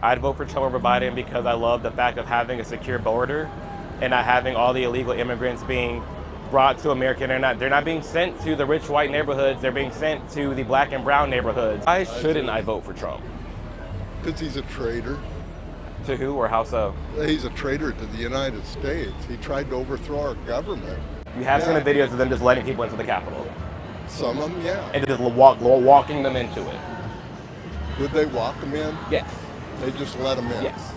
I'd vote for Trump over Biden because I love the fact of having a secure border and not having all the illegal immigrants being brought to America. They're not being sent to the rich white neighborhoods. They're being sent to the black and brown neighborhoods. Why shouldn't I vote for Trump? Because he's a traitor. To who or how so? He's a traitor to the United States. He tried to overthrow our government. You have seen the videos of them just letting people into the Capitol. Some of them, yeah. And just walking them into it. Would they walk them in? Yes. They just let them in? Yes.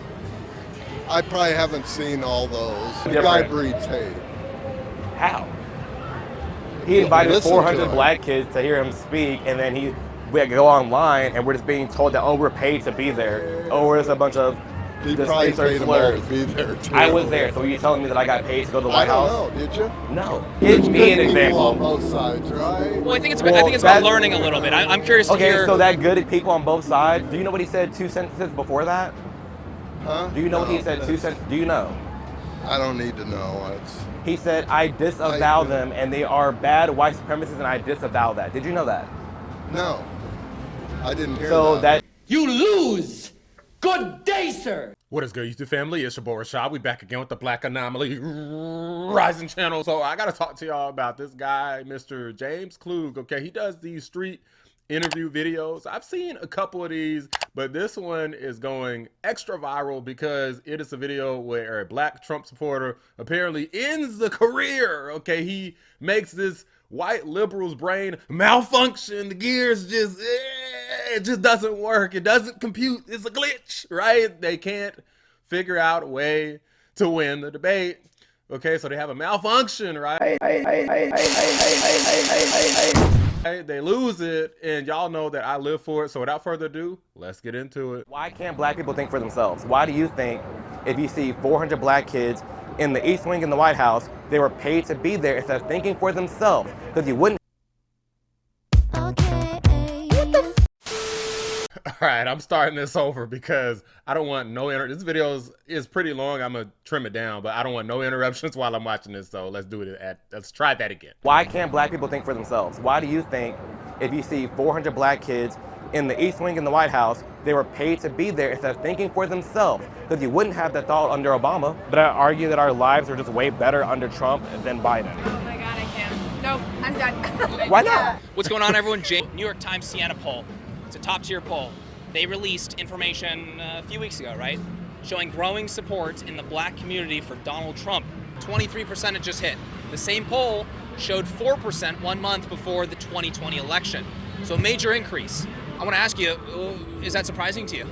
I probably haven't seen all those. The Different. guy breeds hate. How? He invited Listen 400 to black kids to hear him speak, and then we go online and we're just being told that, oh, we're paid to be there. Oh, we're just a bunch of He just probably insert paid them all slurs. to be there too. I was there, so are you telling me that I got paid to go to the I White don't House? know, did you? No. Give me an People on example. both sides, right? Well, I think it's about learning a little bit. I'm curious to hear. Okay, so that good at people on both sides. Do you know what he said 2 sentences before that? Huh? Do you know what he No, said 2 sentences? Do you know? I don't need to know. He said, I disavow them, and they are bad white supremacists, and I disavow that. Did you know that? No. I didn't hear So that You lose! Good day, sir! What is good, YouTube family? It's your boy Rashad. We back again with the Black Anomaly Rising channel. So I gotta talk to y'all about this guy, Mr. James Klug. Okay, he does these street interview videos. I've seen a couple of these, but this one is going extra viral because it is a video where a black Trump supporter apparently ends the career. Okay, he makes this white liberal's brain malfunction. The gears just, it just doesn't work. It doesn't compute. It's a glitch, right? They can't figure out a way to win the debate. Okay, so they have a malfunction, right? They lose it, and y'all know that I live for it. So without further ado, let's get into it. why can't black people think for themselves? Why do you think if you see 400 black kids in the East Wing in the White House, they were paid to be there instead of thinking for themselves? Because you wouldn't. All right, I'm starting this over because I don't want no this video is pretty long. I'm gonna trim it down, but I don't want no interruptions while I'm watching this. So let's do it. Let's try that again. Why can't black people think for themselves? Why do you think if you see 400 black kids in the East Wing in the White House, they were paid to be there instead of thinking for themselves? Because you wouldn't have that thought under Obama. But I argue that our lives are just way better under Trump than Biden. Oh my God, I can't. Nope, I'm done. Why not? What's going on, everyone? New York Times Siena poll. It's a top-tier poll. They released information a few weeks ago, right? Showing growing support in the black community for Donald Trump. 23% had just hit. The same poll showed 4% 1 month before the 2020 election. So a major increase. I want to ask you, is that surprising to you?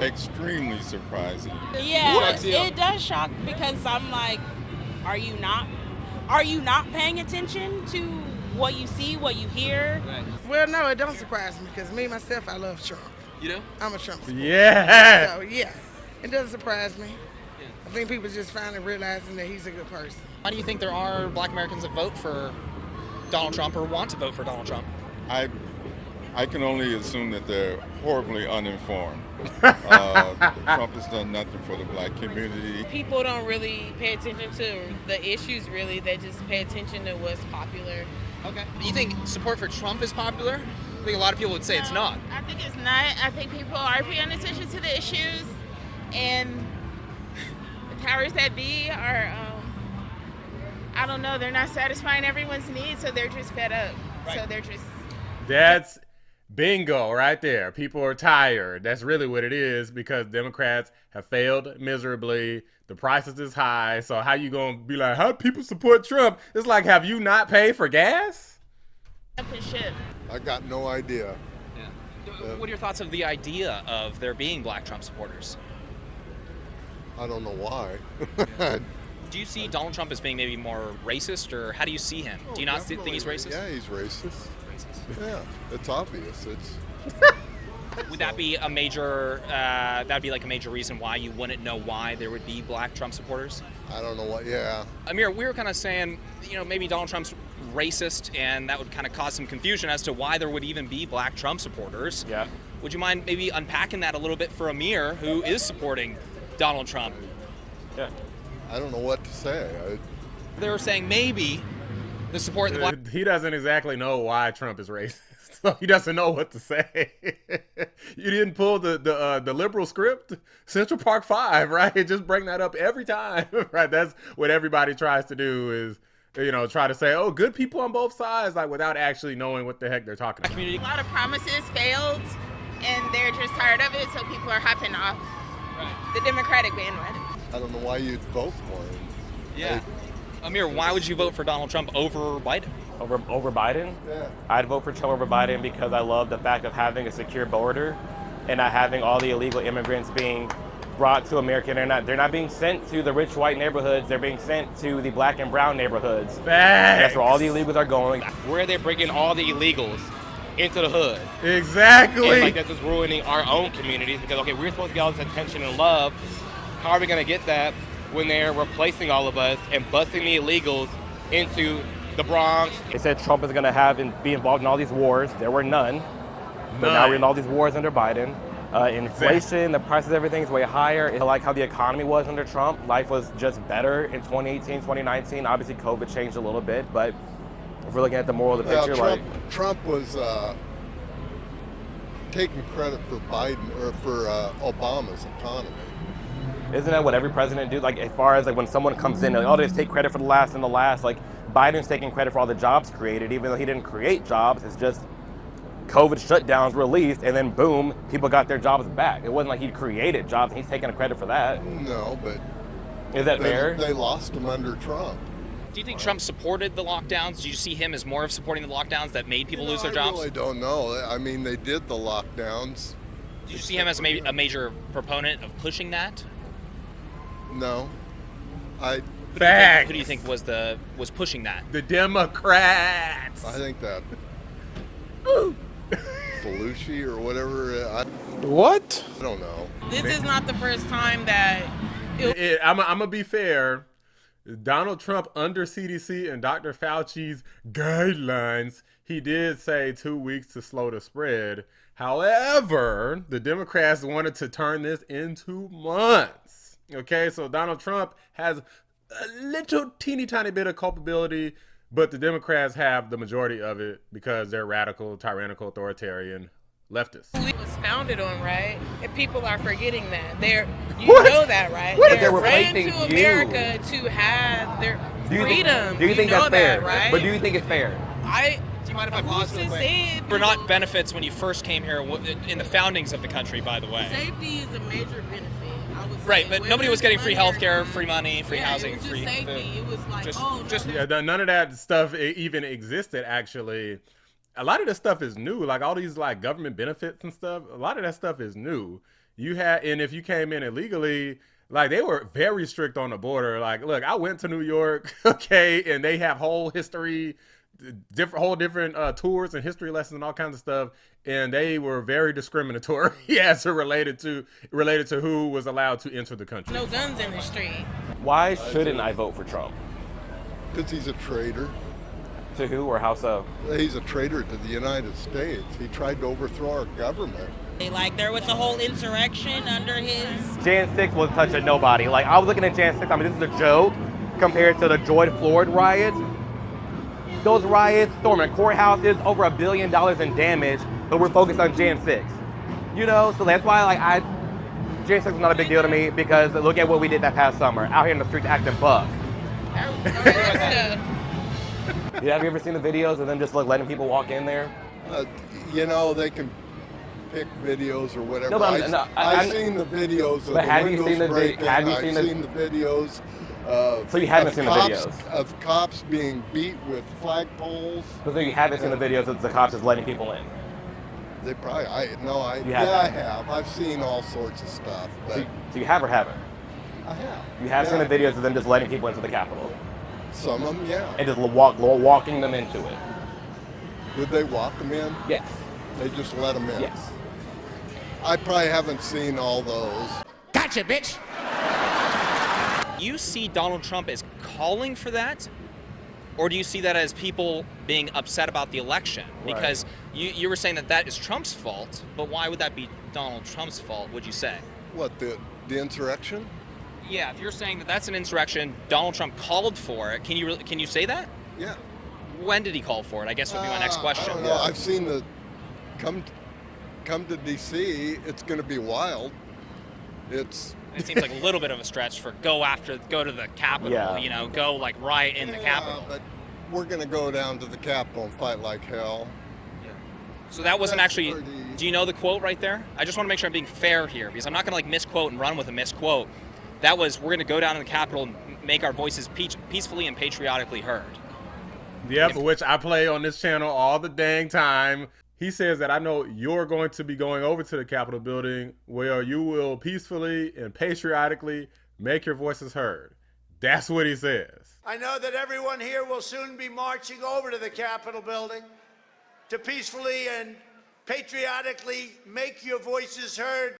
Extremely surprising. Yeah, it does shock because I'm like, are you not paying attention to what you see, what you hear? Right. Well, no, it don't surprise me because me, myself, I love Trump. You do? I'm a Trump supporter. Yeah. So, yeah, it doesn't surprise me. I think people just finally realizing that he's a good person. Why do you think there are black Americans that vote for Donald Trump or want to vote for Donald Trump? I can only assume that they're horribly uninformed. Trump has done nothing for the black community. People don't really pay attention to the issues, really. They just pay attention to what's popular. Okay. You think support for Trump is popular? I think a lot of people would say it's not. I think it's not. I think people are paying attention to the issues, and the powers that be are, I don't know, they're not satisfying everyone's needs, so they're just fed up. Right. So they're just... That's bingo right there. People are tired. That's really what it is because Democrats have failed miserably. The prices is high. So how you gonna be like, how do people support Trump? It's like, have you not paid for gas? Shit. I got no idea. Yeah. What are your thoughts of the idea of there being black Trump supporters? I don't know why. Do you see Donald Trump as being maybe more racist, or how do you see him? Do you not think he's racist? Yeah, he's racist. Yeah, it's obvious. Would that be a major, that'd be like a major reason why you wouldn't know why there would be black Trump supporters? I don't know what, yeah. Amir, we were kind of saying, maybe Donald Trump's racist, and that would kind of cause some confusion as to why there would even be black Trump supporters. Yeah. Would you mind maybe unpacking that a little bit for Amir, who is supporting Donald Trump? Yeah. I don't know what to say. They were saying maybe the support in the black... He doesn't exactly know why Trump is racist. so he doesn't know what to say. You didn't pull the liberal script, Central Park 5, right? Just bring that up every time, right? That's what everybody tries to do is, try to say, oh, good people on both sides, like without actually knowing what the heck they're talking about. A lot of promises failed, and they're just tired of it, so people are hopping off the Democratic bandwagon. I don't know why you'd vote for him. Yeah. Amir, why would you vote for Donald Trump over Biden? Over Biden? Yeah. I'd vote for Trump over Biden because I love the fact of having a secure border and not having all the illegal immigrants being brought to America. They're not being sent to the rich white neighborhoods. They're being sent to the black and brown neighborhoods. That's where all the illegals are going. Where they're bringing all the illegals into the hood. Exactly. And like this is ruining our own communities because, okay, we're supposed to get all this attention and love. How are we going to get that when they're replacing all of us and busting the illegals into the Bronx? They said Trump is going to be involved in all these wars. There were none. But now we're in all these wars under Biden. Inflation, the price of everything is way higher. It's like how the economy was under Trump. Life was just better in 2018, 2019. Obviously, COVID changed a little bit, but if we're looking at the moral of the picture, Trump was taking credit for Biden or for Obama's economy. Isn't that what every president do? Like, as far as like when someone comes in, like, oh, they just take credit for the last and the last. Like, Biden's taking credit for all the jobs created, even though he didn't create jobs. It's just COVID shutdowns released, and then boom, people got their jobs back. It wasn't like he created jobs, and he's taking credit for that. No, but is that fair? They lost them under Trump. Do you think Trump supported the lockdowns? Do you see him as more of supporting the lockdowns that made people lose their jobs? I really don't know. I mean, they did the lockdowns. Do you see him as a major proponent of pushing that? No. Who do you think was pushing that? The Democrats. I think that Felucci or whatever. What? I don't know. This is not the first time that I'm gonna be fair. Donald Trump, under CDC and Dr. Fauci's guidelines, he did say 2 weeks to slow the spread. However, the Democrats wanted to turn this into months. Okay, so Donald Trump has a little teeny tiny bit of culpability, but the Democrats have the majority of it because they're radical, tyrannical, authoritarian leftists. it was founded on, right? And people are forgetting that. You What? know that, right? What if They're they're ran replacing to America to have their freedom. Do you think that's know fair? that, right? But do you think it's fair? Do you mind if I pause real quick? Were not benefits when you first came here in the foundings of the country, by the way. Safety is a major benefit. I would say. Right, but nobody was getting free Whether healthcare, it's free money, free housing, it was free just safety. food. It was like, Yeah, none of that stuff even existed, actually. A lot of this stuff is new, like all these like government benefits and stuff. A lot of that stuff is new. And if you came in illegally, like they were very strict on the border. Like, look, I went to New York, okay, and they have whole history, different tours and history lessons and all kinds of stuff, and they were very discriminatory as it related to who was allowed to enter the country. no guns in the street. Why shouldn't I vote for Trump? Because he's a traitor. To who or how so? He's a traitor to the United States. He tried to overthrow our government. Like there was a whole insurrection under his. Jan 6 was touching nobody. Like, I was looking at Jan 6, I mean, this is a joke compared to the George Floyd riots. Those riots, storming courthouses, over $1 billion in damage, but we're focused on Jan 6. You know, so that's why, like, Jan 6 is not a big deal to me because look at what we did that past summer, out here in the streets acting buck. Yeah, have you ever seen the videos of them just like letting people walk in there? You know, they can pick videos or whatever. No, but I've seen the videos of but the have you windows seen the breaking. have you I've seen the videos of So you haven't seen the cops, videos? of cops being beat with flagpoles. So you haven't seen the videos of the cops just letting people in? They probably, I You I haven't? have. I've seen all sorts of stuff. But So you have or haven't? I have. You have seen the videos of them just letting people into the Capitol? Some of them, yeah. And just walking them into it? Would they walk them in? Yes. They just let them in? Yes. I probably haven't seen all those. Gotcha, bitch. You see Donald Trump as calling for that? Or do you see that as people being upset about the election? Because you were saying that is Trump's fault, but why would that be Donald Trump's fault, would you say? What, the insurrection? Yeah, if you're saying that that's an insurrection, Donald Trump called for it, can you say that? Yeah. When did he call for it? I guess would be my next question. I don't know. I've seen the come to D.C., it's going to be wild. It seems like a little bit of a stretch for go to the Capitol, Yeah. you know, go like riot in the Capitol. But we're going to go down to the Capitol and fight like hell. So that wasn't That's actually, pretty- do you know the quote right there? I just want to make sure I'm being fair here, because I'm not going to like misquote and run with a misquote. That was, we're going to go down to the Capitol and make our voices peacefully and patriotically heard. Yep, which I play on this channel all the dang time. He says that I know you're going to be going over to the Capitol building where you will peacefully and patriotically make your voices heard. That's what he says. I know that everyone here will soon be marching over to the Capitol building to peacefully and patriotically make your voices heard.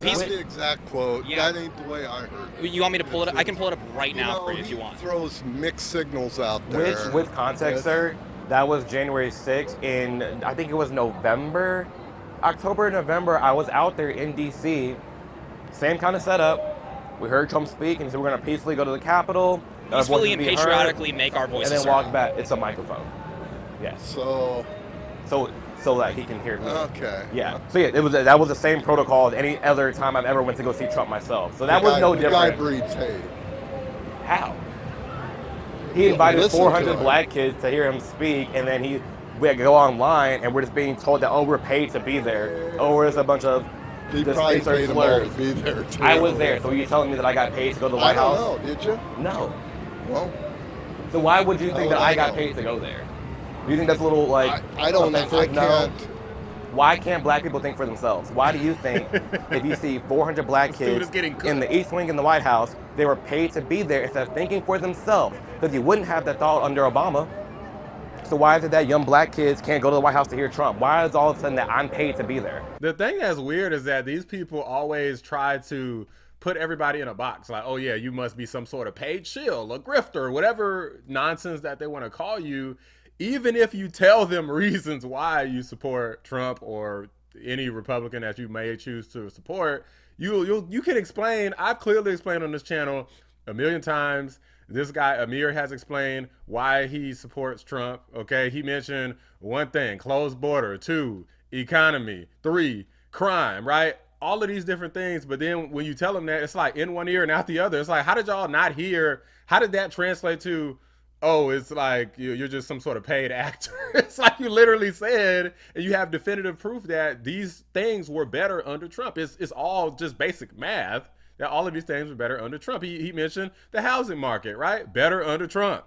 That's the exact quote. Yeah. That ain't the way I heard it. You want me to pull it up? I can pull it up right now for you if you want. He throws mixed signals out there. With context, sir, that was January 6th in, I think it was November, October, November. I was out there in D.C., same kind of setup. We heard Trump speak and he said we're going to peacefully go to the Capitol. Peacefully and patriotically make our voices and then heard. walk back. It's a microphone. Yes. So that he can hear me. Okay. Yeah. So yeah, that was the same protocol as any other time I've ever went to go see Trump myself. So that was no different. The guy breeds hate. How? He invited Listen 400 to him. black kids to hear him speak, and then we had to go online, and we're just being told that, oh, we're paid to be there. Oh, we're just a bunch of He just probably insert paid them all to slurs. be there, too. I was there, so you're telling me that I got paid to go to the White I don't House? know, did you? No. Well, So why would you think that I got know. paid to go there? Do you think that's a little, like, I don't know. offensive? I No. can't. Why can't black people think for themselves? Why do you think if you see 400 black This dude kids is getting cooked. in the East Wing in the White House, they were paid to be there instead of thinking for themselves? Because you wouldn't have that thought under Obama. So why is it that young black kids can't go to the White House to hear Trump? Why is all of a sudden that I'm paid to be there? The thing that's weird is that these people always try to put everybody in a box. Like, oh yeah, you must be some sort of paid shill, a grifter, whatever nonsense that they want to call you. Even if you tell them reasons why you support Trump or any Republican that you may choose to support, you can explain. I've clearly explained on this channel a million times. This guy Amir has explained why he supports Trump. Okay, he mentioned one thing: closed border, 2, economy, 3, crime, right? All of these different things. But then when you tell them that, it's like in one ear and out the other. It's like, how did y'all not hear? How did that translate to, oh, it's like you're just some sort of paid actor? It's like you literally said, and you have definitive proof that these things were better under Trump. It's all just basic math that all of these things were better under Trump. He mentioned the housing market, right? Better under Trump.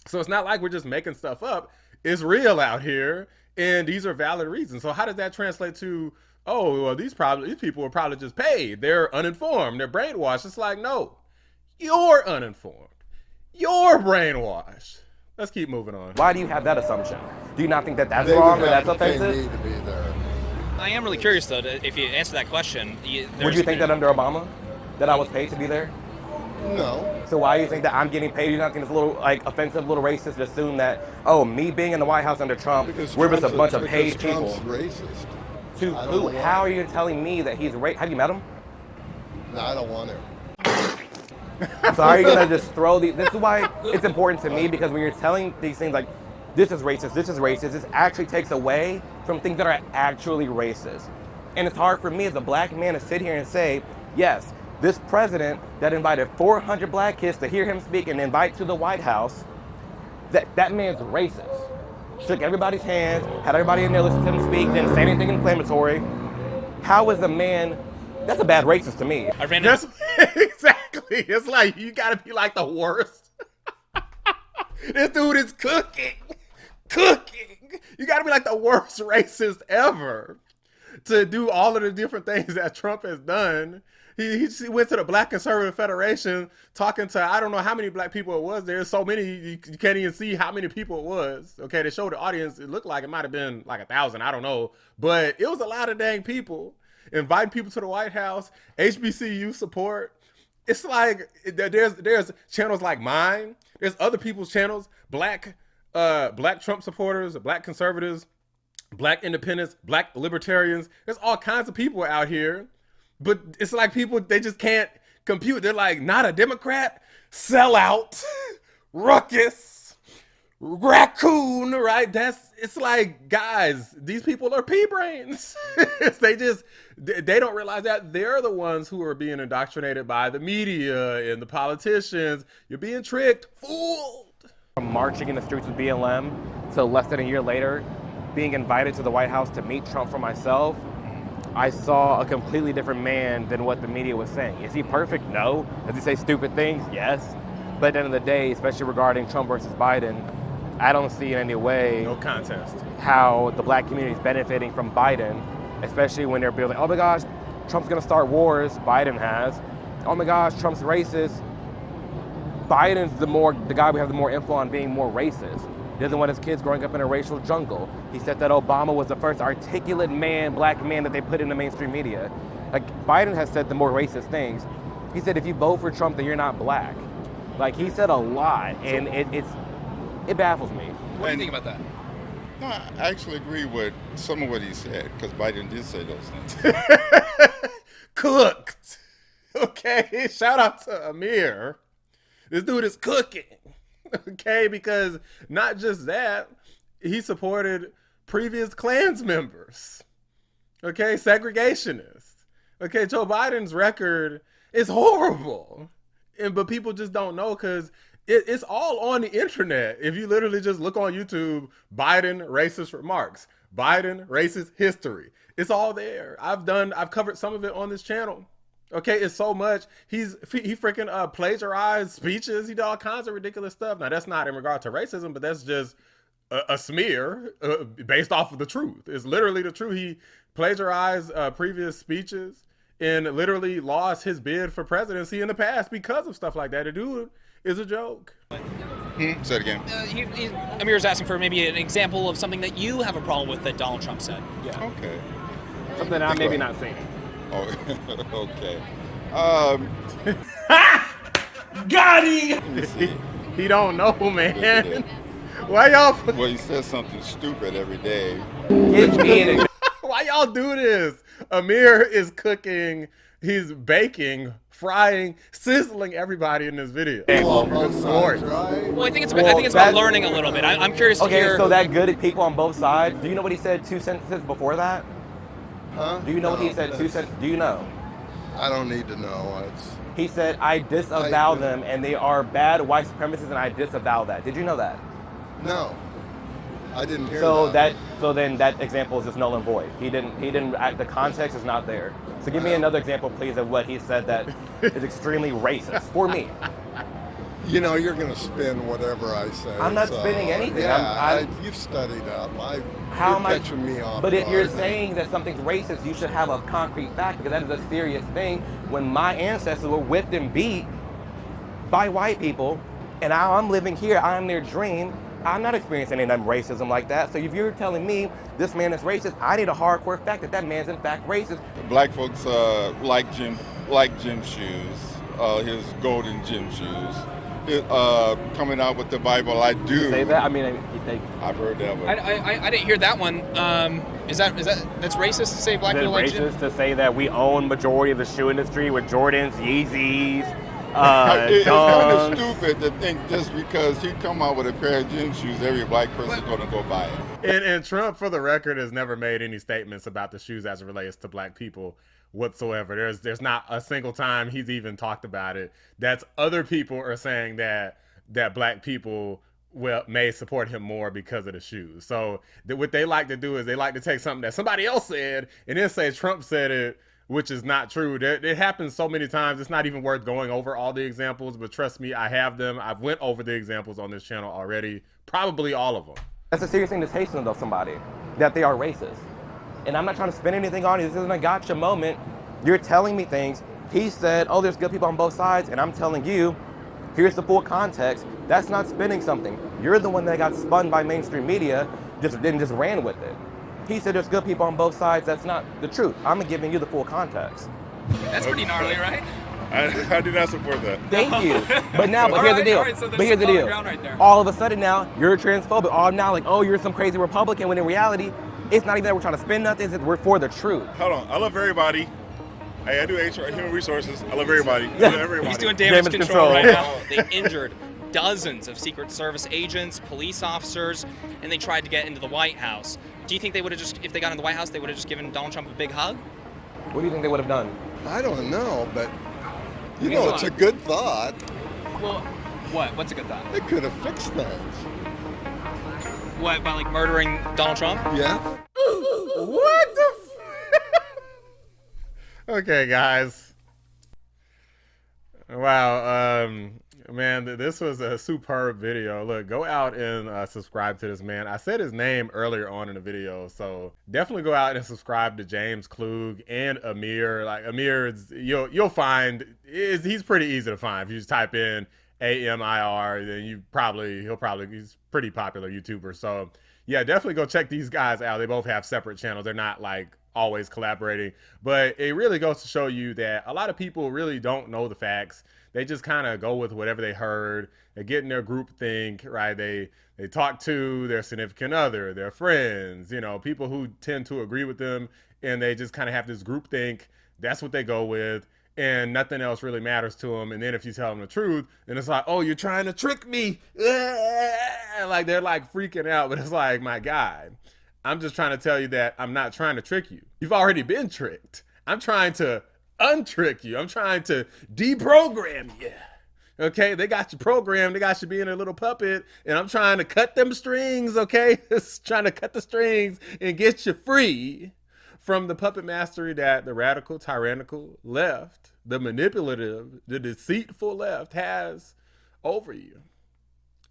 So it's not like we're just making stuff up. It's real out here, and these are valid reasons. So how does that translate to, oh, well, these people were probably just paid. They're uninformed. They're brainwashed. It's like, no, you're uninformed. You're brainwashed. Let's keep moving on. Why do you have that assumption? Do you not think that that's They wrong would or that's have to pay offensive? me to be there. I am really curious, though, if you answer that question. Would you think that under Obama, that I was paid to be there? No. So why do you think that I'm getting paid? You not think it's a little like offensive, a little racist to assume that, oh, me being in the White House under Trump, Because we're just a Trump's bunch of paid people. Trump's racist. To I don't who? know why. How are you telling me that he's racist? Have you met him? No, I don't want to. So are you gonna just throw these? This is why it's important to me, because when you're telling these things like, this is racist, this actually takes away from things that are actually racist. And it's hard for me as a black man to sit here and say, yes, this president that invited 400 black kids to hear him speak and invite to the White House, that man's racist. Shook everybody's hands, had everybody in there listen to him speak, didn't say anything inflammatory. How is a man, that's a bad racist to me. I ran That's exactly. It's like you gotta be like the worst. This dude is cooking. You gotta be like the worst racist ever to do all of the different things that Trump has done. He went to the Black Conservative Federation talking to, I don't know how many black people it was. There's so many, you can't even see how many people it was. Okay, they showed the audience. It looked like it might have been like 1,000. I don't know. But it was a lot of dang people. Inviting people to the White House, HBCU support. It's like there's channels like mine. There's other people's channels, black Trump supporters, black conservatives, black independents, black libertarians. There's all kinds of people out here. But it's like people, they just can't compute. They're like, not a Democrat, sellout, ruckus, raccoon, right? It's like, guys, these people are pea brains. they don't realize that they're the ones who are being indoctrinated by the media and the politicians. You're being tricked, fooled. From marching in the streets with BLM to less than a year later, being invited to the White House to meet Trump for myself, I saw a completely different man than what the media was saying. Is he perfect? No. Does he say stupid things? Yes. But at the end of the day, especially regarding Trump versus Biden, I don't see in any way no contest how the black community is benefiting from Biden, especially when they're building, oh my gosh, Trump's gonna start wars, Biden has. Oh my gosh, Trump's racist. Biden's the guy we have the more influence on being more racist. He doesn't want his kids growing up in a racial jungle. He said that Obama was the first articulate man, black man that they put in the mainstream media. Like, Biden has said the more racist things. He said if you vote for Trump, then you're not black. Like, he said a lot, and it baffles me. What do you think about that? No, I actually agree with some of what he said, because Biden did say those things. Cooked. Okay, shout out to Amir. This dude is cooking. Okay, because not just that, he supported previous Klans members. Okay, segregationists. Okay, Joe Biden's record is horrible. But people just don't know because it's all on the internet. If you literally just look on YouTube, Biden racist remarks, Biden racist history. It's all there. I've covered some of it on this channel. Okay, it's so much. He freaking plagiarized speeches. He did all kinds of ridiculous stuff. Now, that's not in regard to racism, but that's just a smear based off of the truth. It's literally the truth. He plagiarized previous speeches and literally lost his bid for presidency in the past because of stuff like that. The dude is a joke. Say it again. Amir's asking for maybe an example of something that you have a problem with that Donald Trump said. Yeah. Okay. Something that I'm maybe not saying. Oh, okay. Got him! Let me see. He don't know, man. Why y'all? Well, he says something stupid every day. Why y'all do this? Amir is cooking. He's baking, frying, sizzling everybody in this video. Well, I think it's about learning a little bit. I'm curious to hear. Okay, so that good at people on both sides. Do you know what he said 2 sentences before that? Huh? Do you know what he said 2 sentences? Do you know? I don't need to know. He said, I disavow them, and they are bad white supremacists, and I disavow that. Did you know that? No, I didn't hear that. So then that example is just null and void. He didn't. The context is not there. So give me another example, please, of what he said that is extremely racist for me. You know, you're going to spin whatever I say. I'm not spinning anything. Yeah, you've studied up. You're catching me off. But if you're saying that something's racist, you should have a concrete fact, because that is a serious thing. When my ancestors were whipped and beat by white people, and now I'm living here, I'm their dream, I'm not experiencing any racism like that. So if you're telling me this man is racist, I need a hardcore fact that man's in fact racist. Black folks like Jim shoes, his golden gym shoes. Coming out with the Bible, I do. You say that? I mean, I've heard that one. I didn't hear that one. Is that's racist to say black people like Jim? Is it racist to say that we own majority of the shoe industry with Jordans, Yeezys, it's kind of stupid to think just because he come out with a pair of gym shoes, every black person's going to go buy it. And Trump, for the record, has never made any statements about the shoes as it relates to black people whatsoever. There's not a single time he's even talked about it. That's other people are saying that black people may support him more because of the shoes. So what they like to do is they like to take something that somebody else said and then say Trump said it, which is not true. It happens so many times. It's not even worth going over all the examples, but trust me, I have them. I've went over the examples on this channel already, probably all of them. That's a serious thing to say to somebody, that they are racist. And I'm not trying to spin anything on you. This isn't a gotcha moment. You're telling me things. He said, oh, there's good people on both sides. And I'm telling you, here's the full context. That's not spinning something. You're the one that got spun by mainstream media, just ran with it. He said there's good people on both sides. That's not the truth. I'm giving you the full context. That's pretty gnarly, right? I do not support that. Thank you. But here's the deal. So but here's the deal. Right all of a sudden now, you're transphobic. Oh, now like, oh, you're some crazy Republican, when in reality, it's not even that we're trying to spin nothing. It's that we're for the truth. Hold on. I love everybody. Hey, I do HR, human resources. I love everybody. I love everybody. He's doing damage control right now. They injured dozens of Secret Service agents, police officers, and they tried to get into the White House. Do you think they would have just, if they got into the White House, they would have just given Donald Trump a big hug? What do you think they would have done? I don't know, but you know, it's a good thought. Well, what? What's a good thought? It could have fixed things. What, by like murdering Donald Trump? Yeah. What the Okay, guys. Wow, man, this was a superb video. Look, go out and subscribe to this man. I said his name earlier on in the video, so definitely go out and subscribe to James Klug and Amir. Like Amir, you'll find he's pretty easy to find. If you just type in AMIR, then he's pretty popular YouTuber. So yeah, definitely go check these guys out. They both have separate channels. They're not like always collaborating, but it really goes to show you that a lot of people really don't know the facts. They just kind of go with whatever they heard. They get in their group think, right? They talk to their significant other, their friends, you know, people who tend to agree with them, and they just kind of have this group think. That's what they go with, and nothing else really matters to them. And then if you tell them the truth, then it's like, oh, you're trying to trick me. Like they're like freaking out, but it's like, my God, I'm just trying to tell you that I'm not trying to trick you. You've already been tricked. I'm trying to untrick you. I'm trying to deprogram you. Okay, they got you programmed. They got you being a little puppet, and I'm trying to cut them strings, okay? Just trying to cut the strings and get you free from the puppet mastery that the radical, tyrannical left, the manipulative, the deceitful left has over you.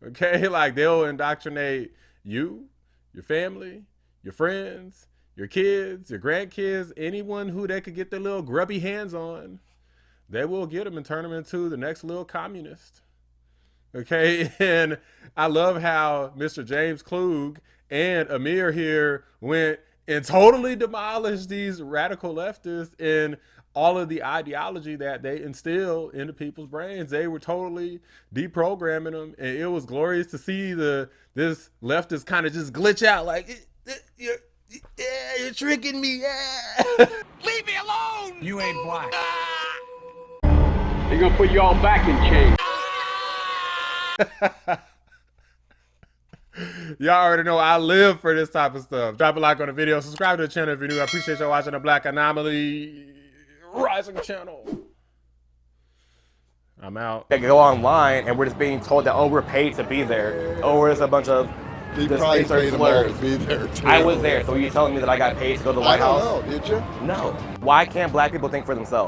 Okay, like they'll indoctrinate you, your family, your friends, your kids, your grandkids, anyone who they could get their little grubby hands on. They will get them and turn them into the next little communist. Okay, and I love how Mr. James Klug and Amir here went and totally demolished these radical leftists and all of the ideology that they instill into people's brains. They were totally deprogramming them, and it was glorious to see this leftist kind of just glitch out like, you're tricking me. Leave me alone! You ain't black. They're gonna put you all back in chains. Y'all already know I live for this type of stuff. Drop a like on the video. Subscribe to the channel if you're new. I appreciate y'all watching the Black Anomaly Rising channel. I'm out. They go online and we're just being told that, oh, we're paid to be there. Oh, we're just a bunch of He probably paid them all to be there too. I was there, so you're telling me that I got paid to go to the White House? I don't know, did you? No. Why can't black people think for themselves?